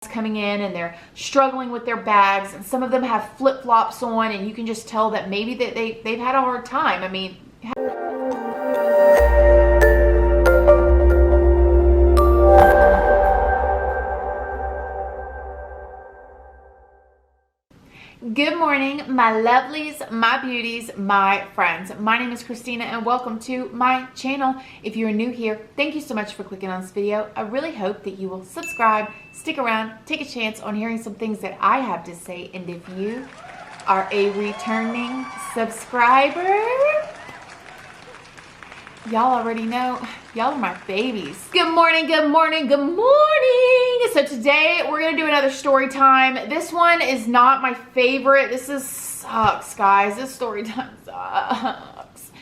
coming in and they're struggling with their bags, and some of them have flip-flops on, and you can just tell that maybe they've had a hard time. I mean, good morning, my lovelies, my beauties, my friends. My name is Christina and welcome to my channel. If you're new here, thank you so much for clicking on this video. I really hope that you will subscribe, stick around, take a chance on hearing some things that I have to say. And if you are a returning subscriber, y'all already know, y'all are my babies. Good morning, good morning, good morning. So today we're gonna do another story time. This one is not my favorite. Sucks, guys. This story time sucks.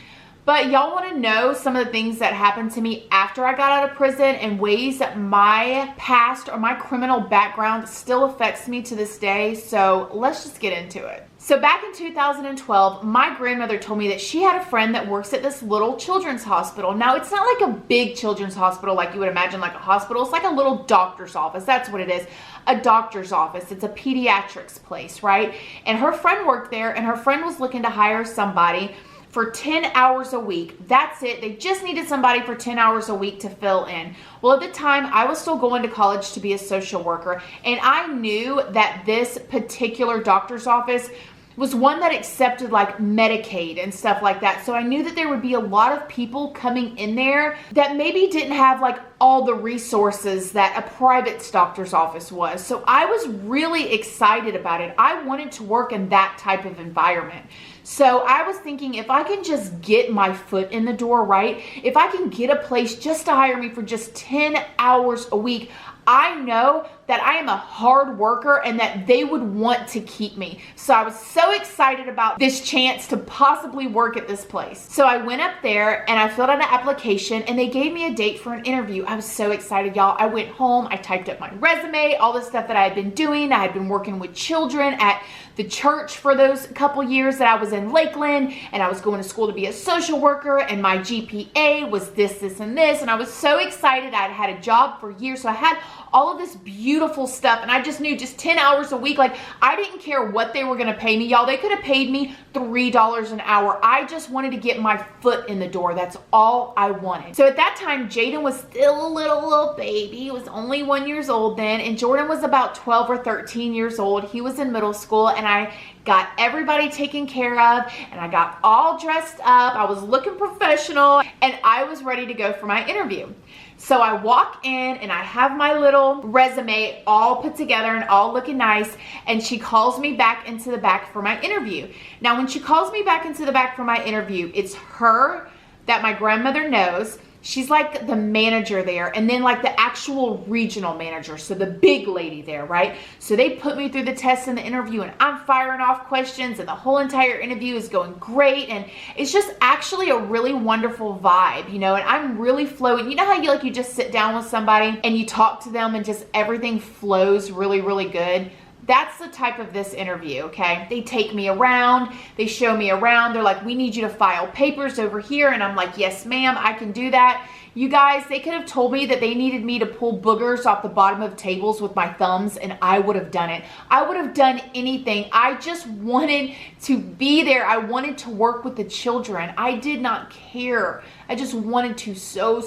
But y'all wanna know some of the things that happened to me after I got out of prison and ways that my past or my criminal background still affects me to this day. So let's just get into it. So back in 2012, my grandmother told me that she had a friend that works at this little children's hospital. Now, it's not like a big children's hospital like you would imagine, like a hospital. It's like a little doctor's office. That's what it is, a doctor's office. It's a pediatrics place, right? And her friend worked there, and her friend was looking to hire somebody for 10 hours a week. That's it. They just needed somebody for 10 hours a week to fill in. Well, at the time, I was still going to college to be a social worker, and I knew that this particular doctor's office was one that accepted like Medicaid and stuff like that. So I knew that there would be a lot of people coming in there that maybe didn't have like all the resources that a private doctor's office was. So I was really excited about it. I wanted to work in that type of environment. So I was thinking, if I can just get my foot in the door, right? If I can get a place just to hire me for just 10 hours a week, I know that I am a hard worker and that they would want to keep me. So I was so excited about this chance to possibly work at this place. So I went up there and I filled out an application, and they gave me a date for an interview. I was so excited, y'all. I went home, I typed up my resume, all the stuff that I had been doing. I had been working with children at the church for those couple years that I was in Lakeland, and I was going to school to be a social worker, and my GPA was this, and this, and I was so excited. I'd had a job for years, so I had all of this beautiful stuff, and I just knew just 10 hours a week, like I didn't care what they were gonna pay me, y'all. They could have paid me $3 an hour. I just wanted to get my foot in the door. That's all I wanted. So at that time, Jaden was still a little baby. He was only 1 year old then, and Jordan was about 12 or 13 years old. He was in middle school, and I got everybody taken care of, and I got all dressed up. I was looking professional, and I was ready to go for my interview. So I walk in and I have my little resume all put together and all looking nice, and she calls me back into the back for my interview. Now, when she calls me back into the back for my interview, it's her that my grandmother knows. She's like the manager there, and then like the actual regional manager, so the big lady there, right? So they put me through the test and the interview, and I'm firing off questions, and the whole entire interview is going great, and it's just actually a really wonderful vibe, you know, and I'm really flowing. You know how you just sit down with somebody and you talk to them and just everything flows really, really good? That's the type of this interview, okay? They take me around, they show me around, they're like, we need you to file papers over here, and I'm like, yes ma'am, I can do that. You guys, they could have told me that they needed me to pull boogers off the bottom of tables with my thumbs, and I would have done it. I would have done anything. I just wanted to be there. I wanted to work with the children. I did not care. I just wanted to so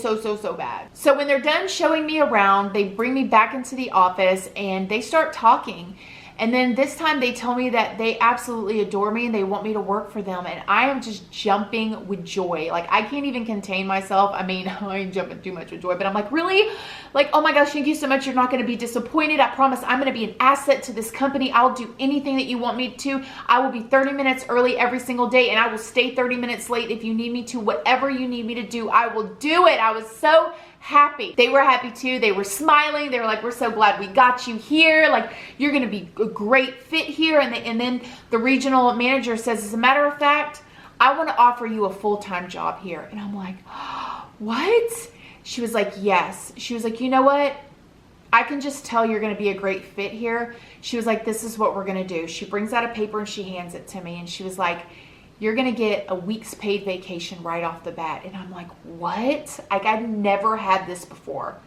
bad. So when they're done showing me around, they bring me back into the office and they start talking. And then this time they tell me that they absolutely adore me and they want me to work for them. And I am just jumping with joy. Like, I can't even contain myself. I mean, I ain't jumping too much with joy, but I'm like, really? Like, oh my gosh, thank you so much. You're not going to be disappointed. I promise I'm going to be an asset to this company. I'll do anything that you want me to. I will be 30 minutes early every single day, and I will stay 30 minutes late if you need me to. Whatever you need me to do, I will do it. I was so happy. They were happy too. They were smiling. They were like, we're so glad we got you here. Like, you're going to be a great fit here. And then the regional manager says, as a matter of fact, I want to offer you a full-time job here. And I'm like, oh, what? She was like, yes. She was like, you know what? I can just tell you're going to be a great fit here. She was like, this is what we're going to do. She brings out a paper and she hands it to me. And she was like, you're going to get a week's paid vacation right off the bat. And I'm like, what? Like, I've never had this before.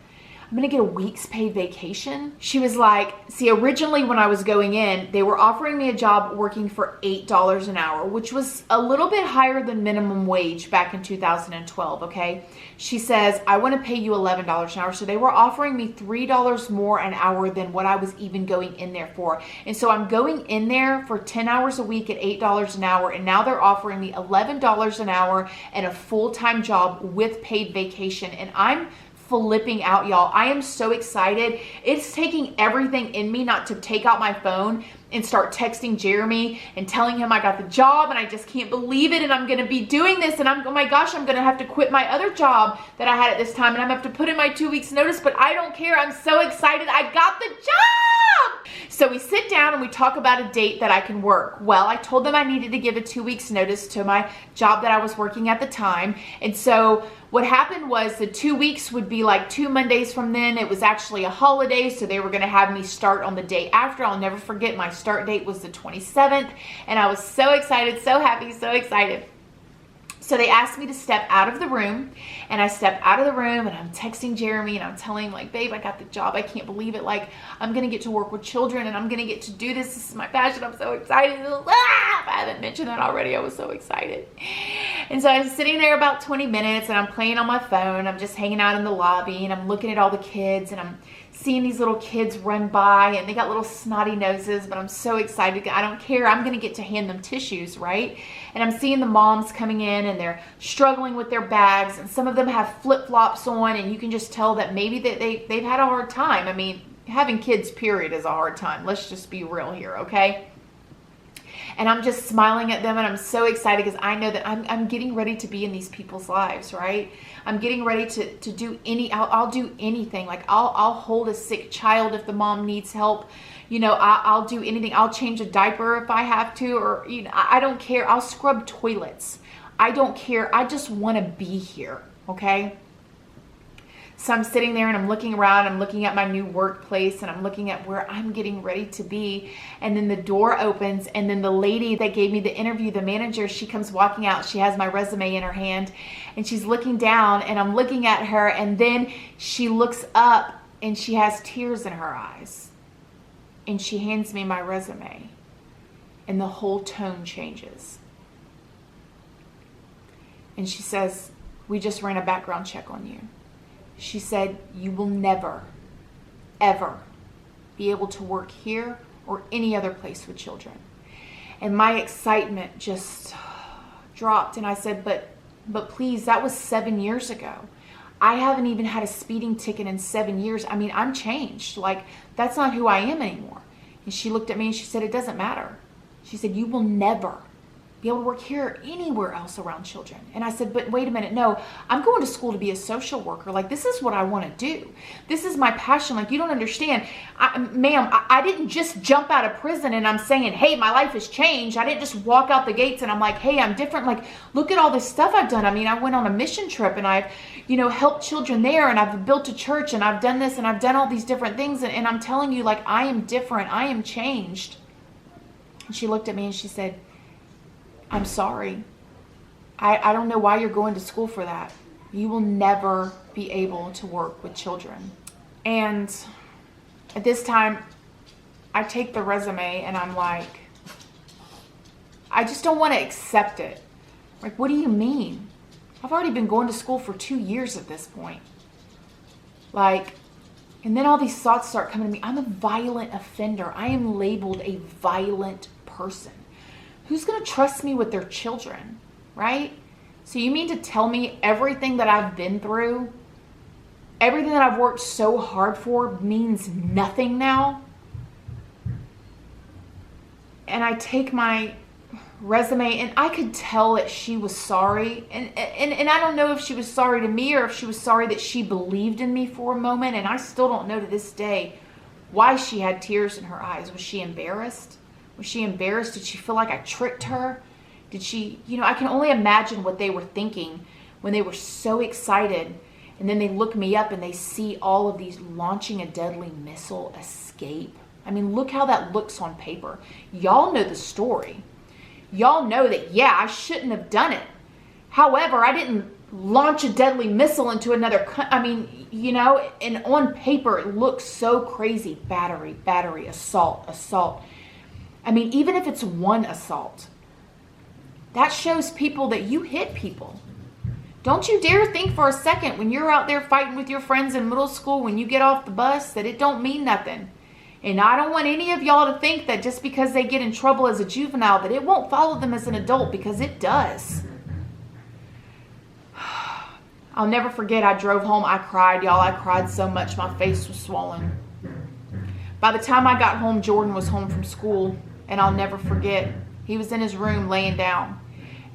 I'm gonna get a week's paid vacation. She was like, see, originally when I was going in, they were offering me a job working for $8 an hour, which was a little bit higher than minimum wage back in 2012, okay? She says, I wanna pay you $11 an hour. So they were offering me $3 more an hour than what I was even going in there for. And so I'm going in there for 10 hours a week at $8 an hour, and now they're offering me $11 an hour and a full-time job with paid vacation. And I'm flipping out, y'all. I am so excited. It's taking everything in me not to take out my phone and start texting Jeremy and telling him I got the job and I just can't believe it and I'm going to be doing this and oh my gosh, I'm going to have to quit my other job that I had at this time and I'm going to have to put in my 2 weeks notice, but I don't care. I'm so excited. I got the job. So we sit down and we talk about a date that I can work. Well, I told them I needed to give a 2 weeks notice to my job that I was working at the time. And so what happened was the 2 weeks would be like 2 Mondays from then. It was actually a holiday, so they were going to have me start on the day after. I'll never forget, my start date was the 27th, and I was so excited, so happy, so excited. So they asked me to step out of the room, and I stepped out of the room, and I'm texting Jeremy, and I'm telling him, like, babe, I got the job. I can't believe it. Like, I'm going to get to work with children, and I'm going to get to do this. This is my passion. I'm so excited. Ah! If I haven't mentioned that already, I was so excited. And so I'm sitting there about 20 minutes, and I'm playing on my phone. I'm just hanging out in the lobby, and I'm looking at all the kids, and I'm seeing these little kids run by, and they got little snotty noses, but I'm so excited. I don't care. I'm going to get to hand them tissues, right? And I'm seeing the moms coming in, and they're struggling with their bags, and some of them have flip-flops on, and you can just tell that maybe they've had a hard time. I mean, having kids, period, is a hard time. Let's just be real here, okay? And I'm just smiling at them, and I'm so excited because I know that I'm getting ready to be in these people's lives, right? I'm getting ready to do I'll do anything. Like I'll hold a sick child if the mom needs help. You know, I'll do anything. I'll change a diaper if I have to, or, you know, I don't care. I'll scrub toilets. I don't care. I just want to be here, okay? So I'm sitting there and I'm looking around, I'm looking at my new workplace, and I'm looking at where I'm getting ready to be. And then the door opens, and then the lady that gave me the interview, the manager, she comes walking out. She has my resume in her hand, and she's looking down, and I'm looking at her, and then she looks up, and she has tears in her eyes. And she hands me my resume, and the whole tone changes. And she says, we just ran a background check on you. She said, you will never, ever be able to work here or any other place with children. And my excitement just dropped. And I said, but please, that was 7 years ago. I haven't even had a speeding ticket in 7 years. I mean, I'm changed. Like, that's not who I am anymore. And she looked at me and she said, it doesn't matter. She said, you will never be able to work here or anywhere else around children. And I said, but wait a minute, no, I'm going to school to be a social worker. Like, this is what I want to do. This is my passion. Like, you don't understand. Ma'am, I didn't just jump out of prison and I'm saying, hey, my life has changed. I didn't just walk out the gates and I'm like, hey, I'm different. Like, look at all this stuff I've done. I mean, I went on a mission trip and I've, you know, helped children there, and I've built a church, and I've done this, and I've done all these different things. And I'm telling you, like, I am different. I am changed. And she looked at me and she said, I'm sorry. I don't know why you're going to school for that. You will never be able to work with children. And at this time, I take the resume and I'm like, I just don't want to accept it. Like, what do you mean? I've already been going to school for 2 years at this point. Like, and then all these thoughts start coming to me. I'm a violent offender. I am labeled a violent person. Who's going to trust me with their children, right? So you mean to tell me everything that I've been through, everything that I've worked so hard for means nothing now? And I take my resume, and I could tell that she was sorry. And I don't know if she was sorry to me or if she was sorry that she believed in me for a moment. And I still don't know to this day why she had tears in her eyes. Was she embarrassed? Was she embarrassed? Did she feel like I tricked her? Did she, you know, I can only imagine what they were thinking when they were so excited. And then they look me up and they see all of these launching a deadly missile escape. I mean, look how that looks on paper. Y'all know the story. Y'all know that, yeah, I shouldn't have done it. However, I didn't launch a deadly missile into another I mean, you know, and on paper it looks so crazy. Battery, assault. I mean, even if it's one assault, that shows people that you hit people. Don't you dare think for a second when you're out there fighting with your friends in middle school, when you get off the bus, that it don't mean nothing. And I don't want any of y'all to think that just because they get in trouble as a juvenile that it won't follow them as an adult, because it does. I'll never forget, I drove home. I cried, y'all. I cried so much. My face was swollen. By the time I got home, Jordan was home from school. And I'll never forget, he was in his room laying down.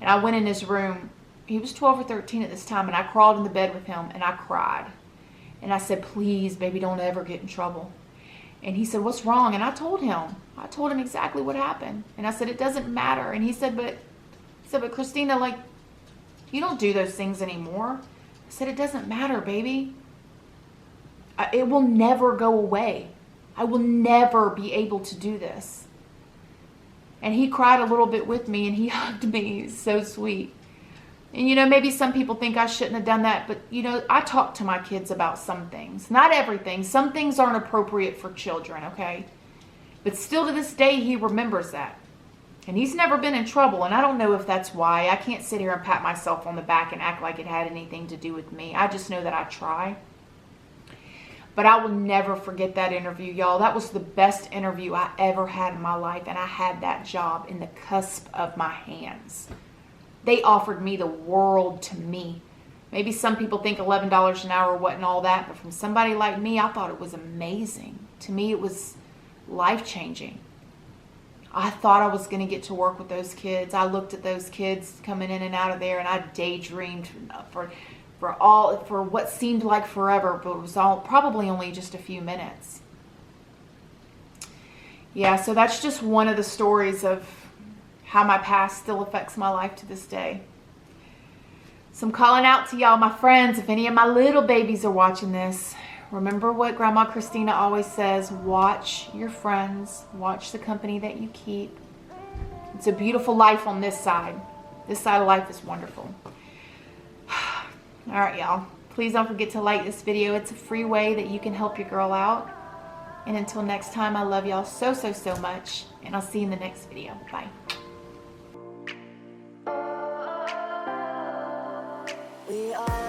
And I went in his room. He was 12 or 13 at this time. And I crawled in the bed with him and I cried. And I said, please, baby, don't ever get in trouble. And he said, what's wrong? And I told him exactly what happened. And I said, it doesn't matter. And he said, but Christina, like, you don't do those things anymore. I said, it doesn't matter, baby. It will never go away. I will never be able to do this. And he cried a little bit with me and he hugged me. He's so sweet. And, you know, maybe some people think I shouldn't have done that. But, you know, I talk to my kids about some things. Not everything. Some things aren't appropriate for children, okay? But still to this day, he remembers that. And he's never been in trouble. And I don't know if that's why. I can't sit here and pat myself on the back and act like it had anything to do with me. I just know that I try. But I will never forget that interview, y'all. That was the best interview I ever had in my life. And I had that job in the cusp of my hands. They offered me the world to me. Maybe some people think $11 an hour wasn't all that. But from somebody like me, I thought it was amazing. To me, it was life-changing. I thought I was going to get to work with those kids. I looked at those kids coming in and out of there, and I daydreamed for what seemed like forever, but it was probably only just a few minutes. Yeah, so that's just one of the stories of how my past still affects my life to this day. So I'm calling out to y'all, my friends, if any of my little babies are watching this, remember what Grandma Christina always says, watch your friends, watch the company that you keep. It's a beautiful life on this side. This side of life is wonderful. All right, y'all. Please don't forget to like this video. It's a free way that you can help your girl out. And until next time, I love y'all so, so, so much. And I'll see you in the next video. Bye. We are